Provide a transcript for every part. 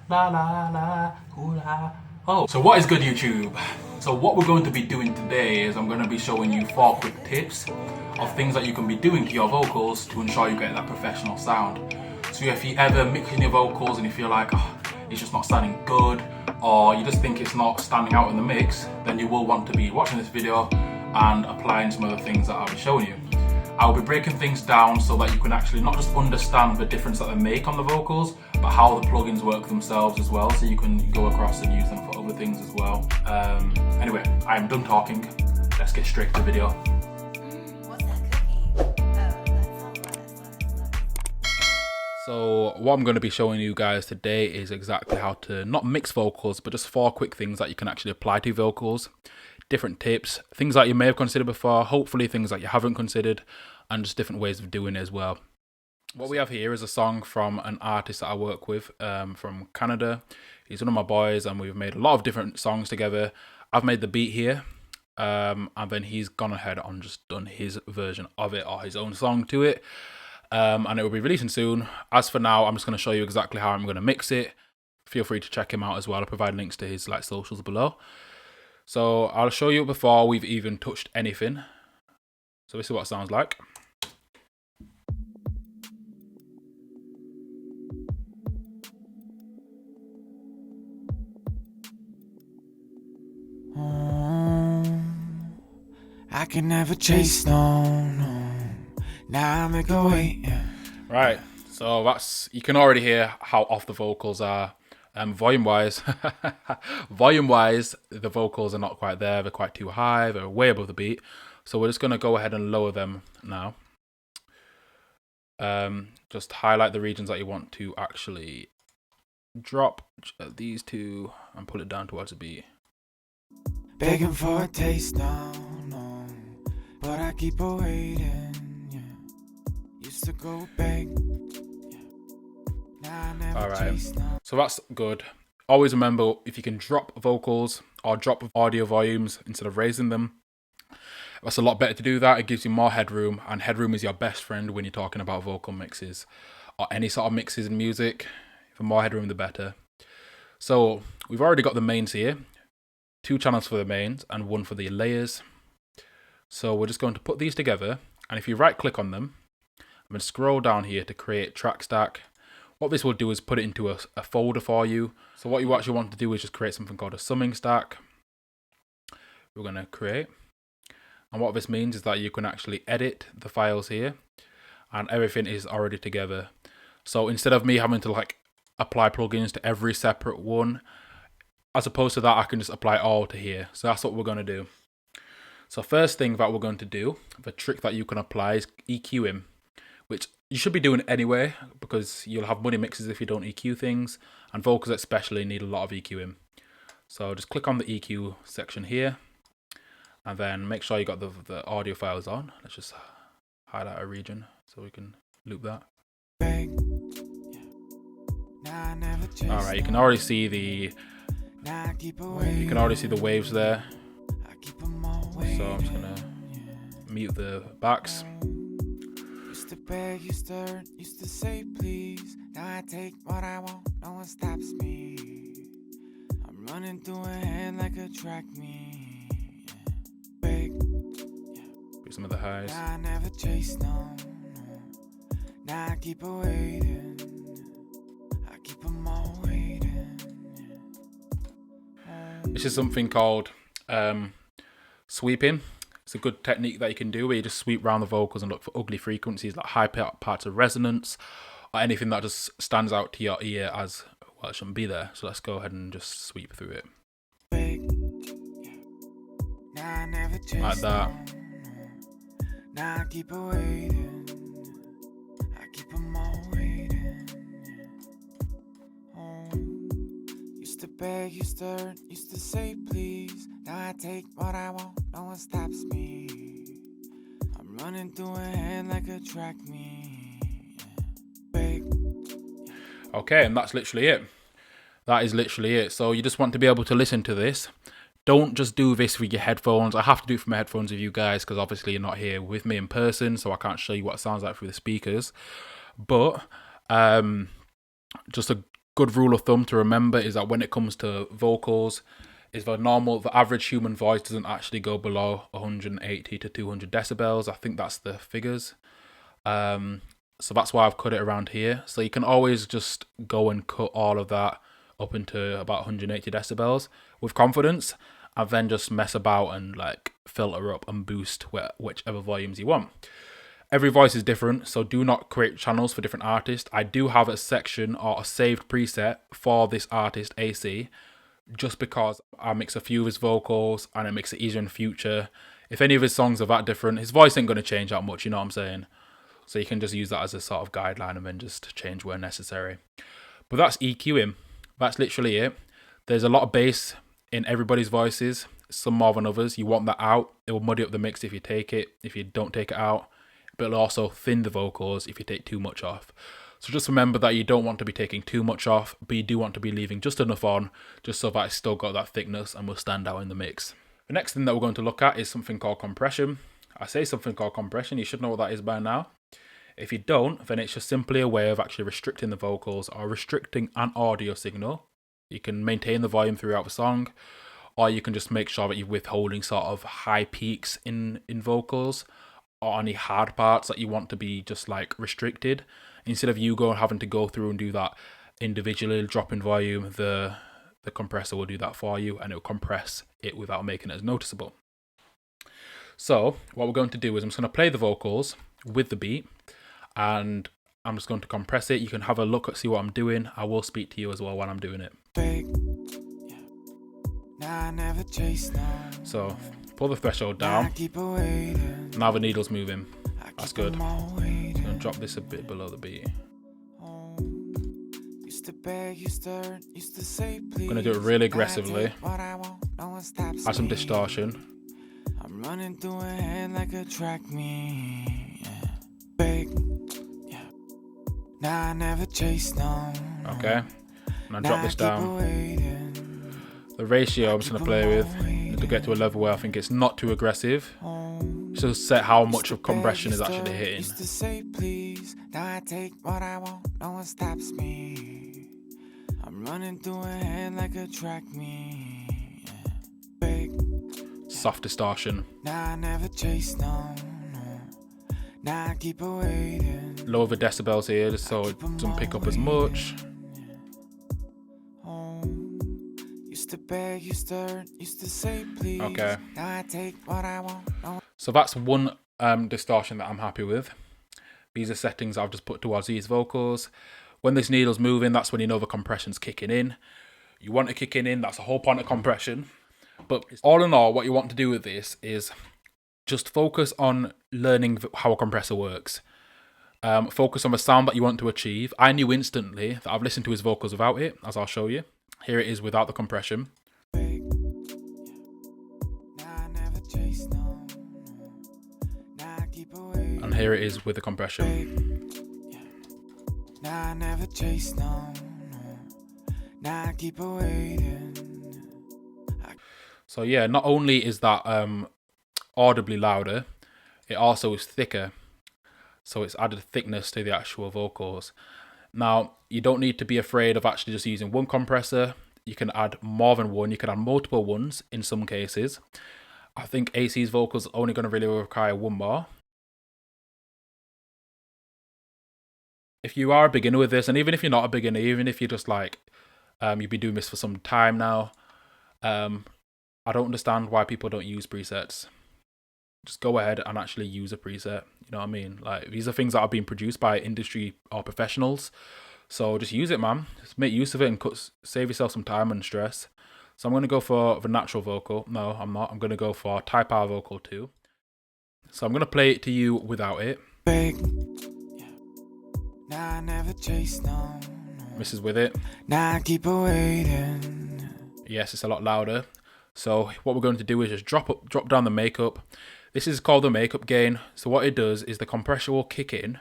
La la la, hula. Oh, so what is good, YouTube? So what we're going to be doing today is I'm going to be showing you 4 quick tips of things that you can be doing to your vocals to ensure you get that professional sound. So if you ever mixing your vocals and you feel like it's just not sounding good, or you just think it's not standing out in the mix, then you will want to be watching this video and applying some of the things that I'll be showing you. I'll be breaking things down so that you can actually not just understand the difference that they make on the vocals, but how the plugins work themselves as well, so you can go across and use them for other things as well. Anyway, I'm done talking. Let's get straight to the video. So what I'm going to be showing you guys today is exactly how to not mix vocals, but just 4 quick things that you can actually apply to vocals. Different tips, things that you may have considered before, hopefully things that you haven't considered, and just different ways of doing it as well. What we have here is a song from an artist that I work with from Canada. He's one of my boys and we've made a lot of different songs together. I've made the beat here and then he's gone ahead and just done his version of it, or his own song to it. And it will be releasing soon. As for now, I'm just going to show you exactly how I'm going to mix it. Feel free to check him out as well. I'll provide links to his socials below. So I'll show you before we've even touched anything. So this is what it sounds like. I can never chase no. Now I make a way. Right, so that's, you can already hear how off the vocals are. Volume wise, the vocals are not quite there. They're quite too high. They're way above the beat. So we're just going to go ahead and lower them now. Just highlight the regions that you want to actually drop these two and pull it down towards the beat. Begging for a taste, no, but I keep waiting. Yeah. Used to go beg. Yeah. Now I never Alright, chase, no. so that's good. Always remember, if you can drop vocals or drop audio volumes instead of raising them, that's a lot better to do that. It gives you more headroom, and headroom is your best friend when you're talking about vocal mixes or any sort of mixes in music. The more headroom, the better. So we've already got the mains here. 2 channels for the mains and 1 for the layers. So we're just going to put these together, and if you right click on them, I'm going to scroll down here to create track stack. What this will do is put it into a folder for you. So what you actually want to do is just create something called a summing stack. We're going to create. And what this means is that you can actually edit the files here and everything is already together. So instead of me having to apply plugins to every separate one, as opposed to that, I can just apply all to here. So that's what we're going to do. So first thing that we're going to do, the trick that you can apply is EQing, which you should be doing anyway, because you'll have money mixes if you don't EQ things, and vocals especially need a lot of EQing. So just click on the EQ section here, and then make sure you got the audio files on. Let's just highlight a region so we can loop that. Alright, you can already see the waves there. So I'm just gonna mute the backs. Used to beg, used to say please. Now I take what I want, no one stops me. I'm running through a hand like a track me. Yeah. Beg, yeah. Do some of the highs. Now I never chase no. Now I keep waiting. I keep them all waiting. Yeah. This is something called sweeping. It's a good technique that you can do where you just sweep around the vocals and look for ugly frequencies like high parts of resonance or anything that just stands out to your ear as, well, it shouldn't be there. So let's go ahead and just sweep through it. Like that. Now I keep waiting. I keep them all waiting. Used to beg, used to say please. Now I take what I want, no one stops me. I'm running through a hand like a track me. Yeah. Beg. Okay, and that's literally it. That is literally it. So you just want to be able to listen to this. Don't just do this with your headphones. I have to do it for my headphones with you guys because obviously you're not here with me in person, so I can't show you what it sounds like through the speakers. But just a good rule of thumb to remember is that when it comes to vocals, is the average human voice doesn't actually go below 180 to 200 decibels. I think that's the figures. So that's why I've cut it around here. So you can always just go and cut all of that up into about 180 decibels with confidence, and then just mess about and like filter up and boost whichever volumes you want. Every voice is different, so do not create channels for different artists. I do have a section or a saved preset for this artist AC, just because I mix a few of his vocals and it makes it easier in future. If any of his songs are that different, his voice ain't going to change that much, you know what I'm saying? So you can just use that as a sort of guideline and then just change where necessary. But that's EQing. That's literally it. There's a lot of bass in everybody's voices, some more than others. You want that out. It will muddy up the mix if you take it, if you don't take it out. But it'll also thin the vocals if you take too much off. So just remember that you don't want to be taking too much off, but you do want to be leaving just enough on, just so that it's still got that thickness and will stand out in the mix. The next thing that we're going to look at is something called compression. I say something called compression, you should know what that is by now. If you don't, then it's just simply a way of actually restricting the vocals or restricting an audio signal. You can maintain the volume throughout the song, or you can just make sure that you're withholding sort of high peaks in vocals, or any hard parts that you want to be just like restricted. Instead of you having to go through and do that individually, dropping volume, the compressor will do that for you, and it will compress it without making it as noticeable. So what we're going to do is I'm just going to play the vocals with the beat, and I'm just going to compress it. You can have a look at see what I'm doing. I will speak to you as well while I'm doing it. So pull the threshold down. Now the needle's moving. That's good. I'm going to drop this a bit below the beat. I'm going to do it really aggressively. Add some distortion. I'm running through a head like a track meet. Big. Nah, I never chase no. Okay. And I drop this down. The ratio I'm just going to play with to get to a level where I think it's not too aggressive. So set how much of compression is actually hitting. Used to say please, now I take what I want, no one stops me. I'm running through a head like a track meet. Big. Soft distortion. Nah, I never chase no. Nah, I keep waiting. Lower the decibels here just so it doesn't pick up as much. Used to beg, used to say please. Okay. Now I take what I want. So that's one distortion that I'm happy with. These are settings I've just put towards these vocals. When this needle's moving, that's when you know the compression's kicking in. You want it kicking in, that's the whole point of compression. But all in all, what you want to do with this is just focus on learning how a compressor works. Focus on the sound that you want to achieve. I knew instantly that I've listened to his vocals without it, as I'll show you. Here it is without the compression. And here it is with the compression. Nah, I never chase no. Nah, I keep waiting. So yeah, not only is that audibly louder, it also is thicker. So it's added thickness to the actual vocals. Now, you don't need to be afraid of actually just using one compressor. You can add more than one. You can add multiple ones in some cases. I think AC's vocals are only going to really require one more. If you are a beginner with this, and even if you're not a beginner, even if you're just like, you've been doing this for some time now, I don't understand why people don't use presets. Just go ahead and actually use a preset. You know what I mean? Like, these are things that are being produced by industry or professionals. So just use it, man. Just make use of it and save yourself some time and stress. So I'm going to go for the natural vocal. No, I'm not. I'm going to go for Type R vocal 2. So I'm going to play it to you without it. Big. Nah, I never chase no. This is with it. Nah, I keep waiting. Yes, it's a lot louder. So what we're going to do is just drop down the makeup. This is called the makeup gain. So what it does is the compressor will kick in,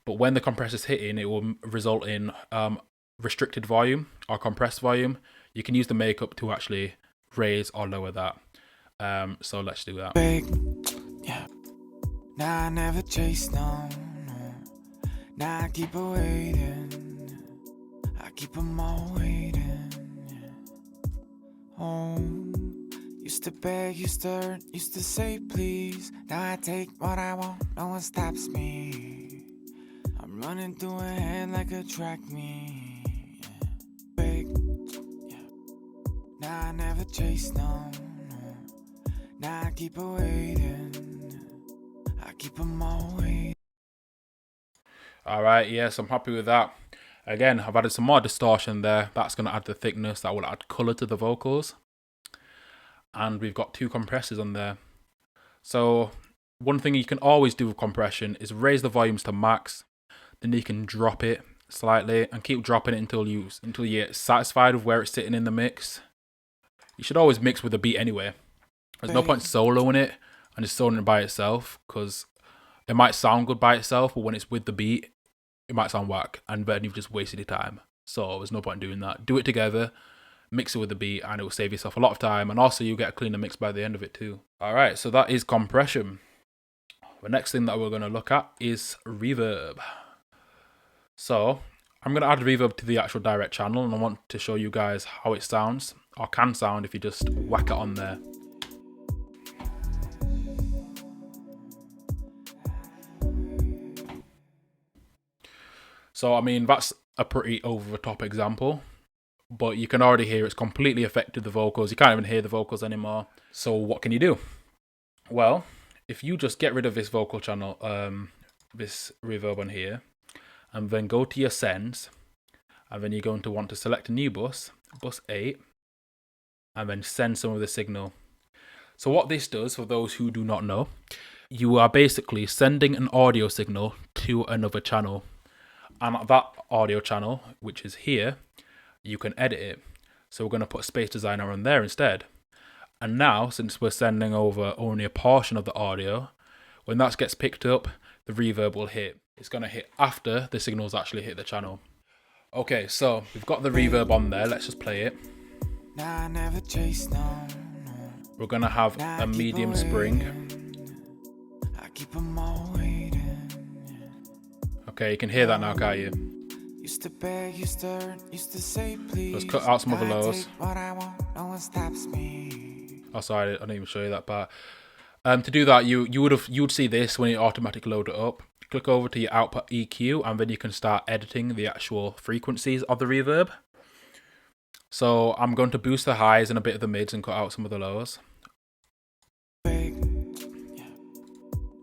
but when the compressor's hitting, it will result in restricted volume or compressed volume. You can use the makeup to actually raise or lower that. So let's do that. Big. Yeah. Nah, I never chase no. Nah, I keep waiting. I keep them all waiting. Oh, used to beg, used to hurt, used to say please. Now I take what I want, no one stops me. I'm running through a head like a track meet. Beg, yeah. Now I never chase, no. Now I keep her waiting. I keep them all waiting. Alright, yes, I'm happy with that. Again, I've added some more distortion there. That's going to add the thickness. That will add colour to the vocals. And we've got 2 compressors on there. So one thing you can always do with compression is raise the volumes to max. Then you can drop it slightly and keep dropping it until you're satisfied with where it's sitting in the mix. You should always mix with the beat anyway. There's no point soloing it and just soloing it by itself, because it might sound good by itself, but when it's with the beat, it might sound whack, and then you've just wasted your time. So there's no point in doing that. Do it together, mix it with the beat, and it will save yourself a lot of time, and also you'll get a cleaner mix by the end of it too. Alright, so that is compression. The next thing that we're going to look at is reverb. So I'm going to add reverb to the actual direct channel, and I want to show you guys how it sounds, or can sound, if you just whack it on there. So, I mean, that's a pretty over-the-top example, but you can already hear it's completely affected the vocals. You can't even hear the vocals anymore. So what can you do? Well, if you just get rid of this vocal channel, this reverb on here, and then go to your sends, and then you're going to want to select a new bus, bus 8, and then send some of the signal. So what this does, for those who do not know, you are basically sending an audio signal to another channel. And that audio channel, which is here, you can edit it. So we're going to put Space Designer on there instead. And now, since we're sending over only a portion of the audio, when that gets picked up, the reverb will hit. It's going to hit after the signals actually hit the channel. Okay, so we've got the reverb on there. Let's just play it. We're going to have a medium spring. Okay, you can hear that now, can't you? Let's cut out some of the lows. Oh, sorry, I didn't even show you that part. To do that, you'd see this when you automatically load it up. Click over to your output EQ, and then you can start editing the actual frequencies of the reverb. So I'm going to boost the highs and a bit of the mids and cut out some of the lows.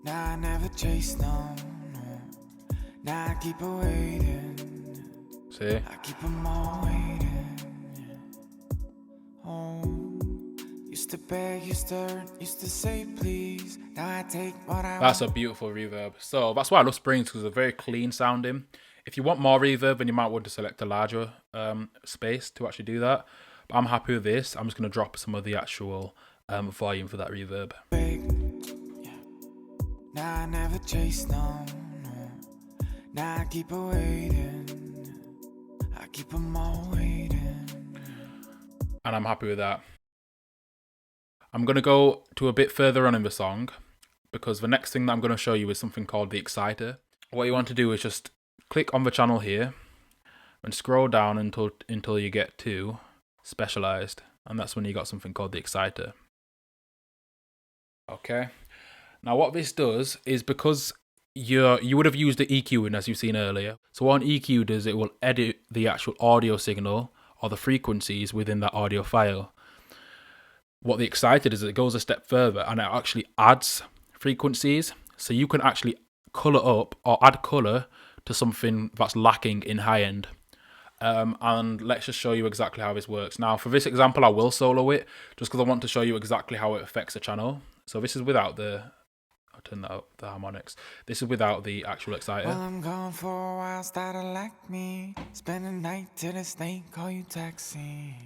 Now I never chase, no. Now I keep waiting. See? I keep them all waiting. Oh, used to beg, used to hurt, used to say please. Now I take what I want. That's a beautiful reverb. So that's why I love springs, because they're very clean sounding. If you want more reverb, then you might want to select a larger space to actually do that. But I'm happy with this. I'm just going to drop some of the actual volume for that reverb. Now I never chase, no. Now I keep waiting. I keep them all waiting. And I'm happy with that. I'm going to go to a bit further on in the song, because the next thing that I'm going to show you is something called the exciter. What you want to do is just click on the channel here and scroll down until you get to specialized, and that's when you got something called the exciter. Okay. Now what this does is, because you would have used the EQing as you've seen earlier. So what an EQ does, it will edit the actual audio signal or the frequencies within that audio file. What the exciter is, it goes a step further and it actually adds frequencies. So you can actually color up or add color to something that's lacking in high end. And let's just show you exactly how this works. Now for this example, I will solo it just because I want to show you exactly how it affects the channel. So this is without I'll turn that up, the harmonics. This is without the actual exciter. Well, I'm gone for a while, started like me. Spend the night till the snake call you taxi.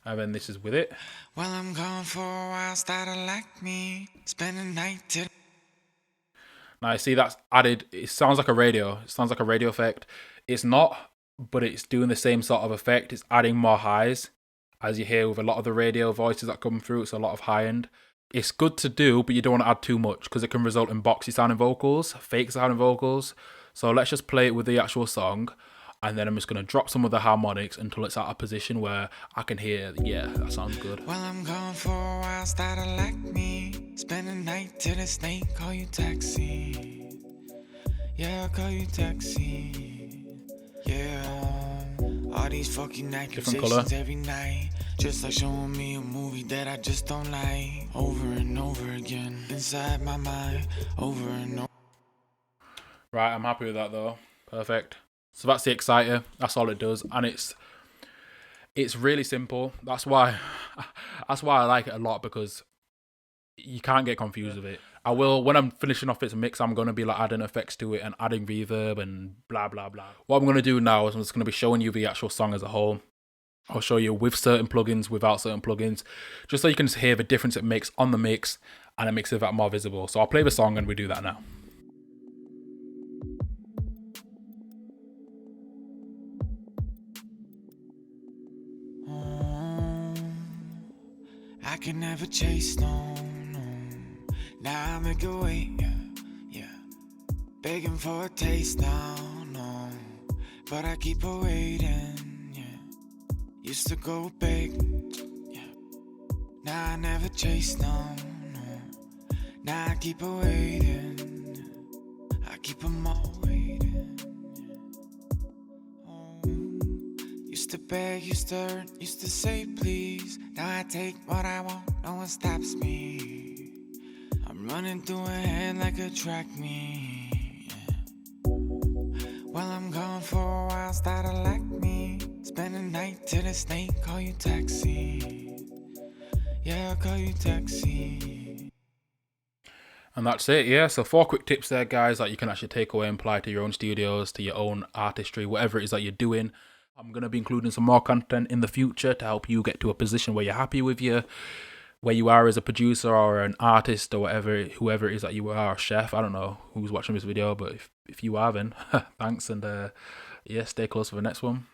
And then this is with it. Well, I'm gone for a while, started like me. Spend the night till... Now you see that's added, it sounds like a radio. It sounds like a radio effect. It's not, but it's doing the same sort of effect. It's adding more highs, as you hear with a lot of the radio voices that come through. It's a lot of high end. It's good to do, but you don't want to add too much because it can result in boxy sounding vocals, fake sounding vocals. So let's just play it with the actual song. and then I'm just going to drop some of the harmonics until it's at a position where I can hear, yeah, that sounds good. Well, I'm gone for a while, started like me. Spend the night till the snake call you taxi. Yeah, I'll call you taxi. Yeah, all these fucking accusations every night. Just like showing me a movie that I just don't like. Over and over again, inside my mind, over and over. Right, I'm happy with that though. Perfect. So that's the exciter. That's all it does, and it's really simple. That's why I like it a lot, because you can't get confused with it. I will, when I'm finishing off its mix, I'm gonna be like adding effects to it and adding reverb and blah blah blah. What I'm gonna do now is I'm just gonna be showing you the actual song as a whole. I'll show you with certain plugins, without certain plugins, just so you can hear the difference it makes on the mix, and it makes it that more visible. So I'll play the song and we do that now. I can never chase, no. Now I make a wait, yeah. Begging for a taste now, no. But I keep her waiting, yeah. Used to go big, yeah. Now I never chase, no. Now I keep her waiting, I keep them all waiting, yeah. Used to beg, used to hurt, used to say please. Now I take what I want, no one stops me. I'm running through a head like a track meet, yeah. Well, I'm gone for a while, started like me. Spend the night till the snake call you taxi. Yeah, I'll call you taxi. And that's it, yeah. So 4 quick tips there, guys, that you can actually take away and apply to your own studios, to your own artistry, whatever it is that you're doing. I'm going to be including some more content in the future to help you get to a position where you're happy with where you are as a producer or an artist or whatever, whoever it is that you are, a chef. I don't know who's watching this video, but if you are, then thanks, and yeah, stay close for the next one.